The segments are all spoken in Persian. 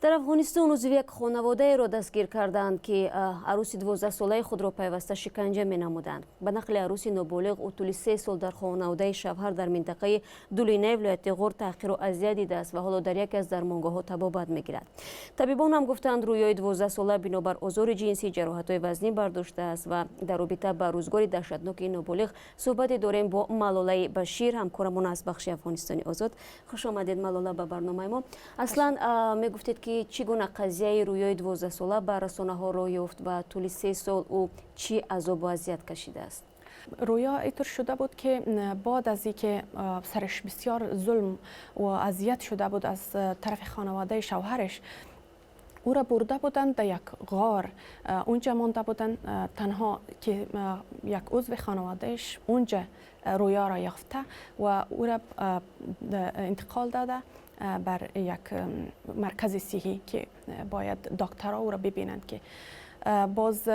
در افغانستان узви یک خانواده‌ای دستگیر کردند که عروسی 12 ساله خود را پیوسته شکانجه می‌نمودند. به نقل عروسی نابالغ او طول 3 سال در خانواده شوهر در منطقه دولینای ویلایتی غور تحقیرو aziyat دیده است و حالا در یکی از درمانگاه‌ها تبابت می‌گیرد. طبیبان هم گفتند رویای 12 ساله بنابر آزار جنسی جراحت‌های وزنی برداشته است و در رابطه با روزگار دهشتناک این نابالغ صحبت داریم با ملالای بشیر، همکارمون از بخش افغانستانی آزاد. خوش آمدید ملاله به برنامه ما. اصلا میگفتید که چگونه قضیه رویای 12 ساله به رسانه‌ها راه یافت و طول 3 سال او چی عذاب و اذیت کشیده است؟ رویا اینطور شده بود که بعد از اینکه سرش بسیار ظلم و اذیت شده بود از طرف خانواده شوهرش، او را برده بودند در یک غار، اونجا مانده بودند تنها که یک عضو خانوادهش اونجا رویا را یافته و او را انتقال داده بر یک مرکز صحی که باید دکترها او را ببینند. که باز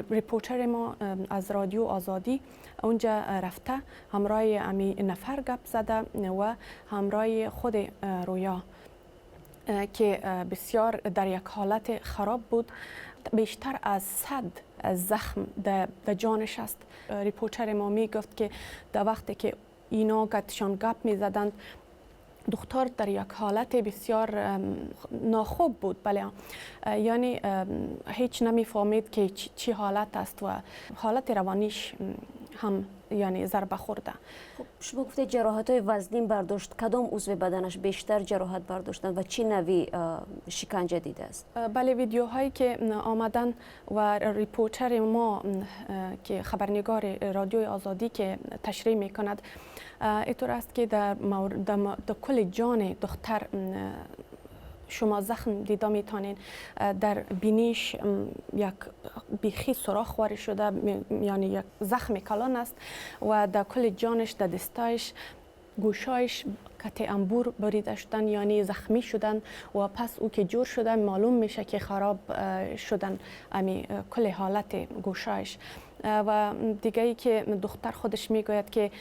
ریپورتر ما از رادیو آزادی اونجا رفته، همراه امی نفر گپ زده و همراه خود رویا که بسیار در یک حالت خراب بود، بیشتر از 100 زخم در جانش است. ریپورتر ما می گفت که در وقتی که اینا گتشان گپ می زدند، دختر در یک حالت بسیار ناخوب بود. بله، یعنی هیچ نمیفهمید که چی حالت است و حالت روانیش هم یعنی ضربه خورده. خب شما گفتید جراحت‌های وزنی برداشت، کدام عضو بدنش بیشتر جراحت برداشتند و چه نوعی شکنجه دیده است؟ بله، ویدیوهایی که آمدن و ریپورتر ما که خبرنگار رادیوی آزادی که تشریح میکند، اینطور است که در کل جان دختر شما زخم دیده میتونین. در بینیش یک بیخی سوراخ وارد شده، یعنی یک زخم کلان است و در کل جانش، در دستایش، گوشهایش قطع انبور بریده شدن، یعنی زخمی شدن و پس او که جور شدن معلوم میشه که خراب شدن امی کل حالت گوشهایش. و دیگه ای که دختر خودش میگوید که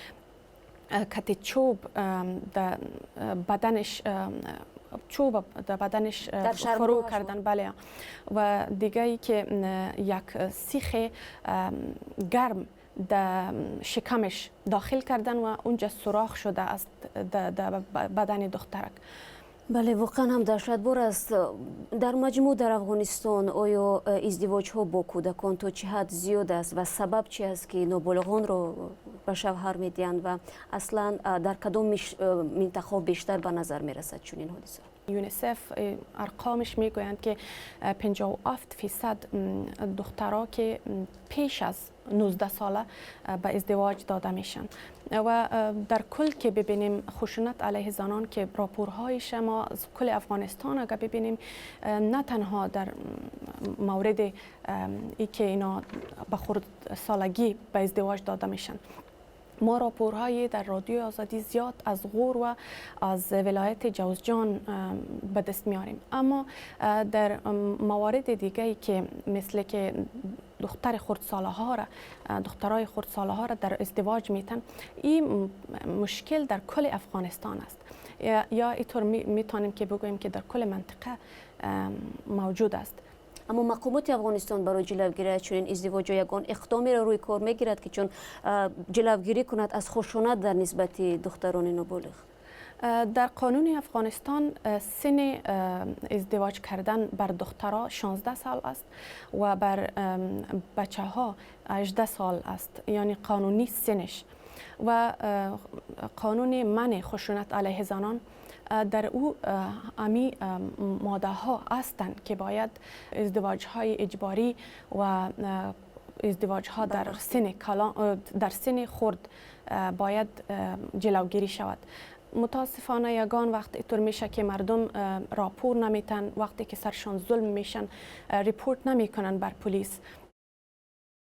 قطع چوب در بدنش فرو کردن. بله، و دیگه ای که یک سیخ گرم در شکمش داخل کردن و اونجا سوراخ شده است در بدن دخترک. بله، واقعا هم دهشتبار است. در مجموع در افغانستان آیا ازدواج ها با کودکان تا چه حد زیاد است و سبب چی است که نابالغان را به شوهر میدهند و اصلا در کدام منطقه بیشتر به نظر میرسد چنین حادثه؟ یونیسف ارقامش میگویند که 57% دخترها که پیش از 19 ساله به ازدواج داده میشن و در کل که ببینیم خشونت علیه زنان که راپورهایش ما از کل افغانستان اگر ببینیم، نه تنها در مورد ای که اینا به خردسالگی به ازدواج داده میشن، ما راپورهای در رادیو آزادی زیاد از غور و از ولایت جوزجان به دست میاریم. اما در موارد دیگه که مثل که دخترای خردساله ها را در ازدواج میتن، این مشکل در کل افغانستان است، یا اینطور میتونیم که بگوییم که در کل منطقه موجود است. اما مقامات افغانستان برای جلوگیری از چنین ازدواج یگان اقدامی را روی کار میگیرد که چون جلوگیری کند از خشونت در نسبت دختران نابالغ؟ در قانون افغانستان سن ازدواج کردن بر دخترها 16 سال است و بر بچه ها 18 سال است، یعنی قانونی سنش. و قانون منع خشونت علیه زنان در او امی ماده ها هستند که باید ازدواج های اجباری و ازدواج ها در سن خرد باید جلوگیری شود. متاسفانه یگان وقت اینطور میشه که مردم راپور نمیتن، وقتی که سرشان ظلم میشن ریپورت نمیکنن بر پلیس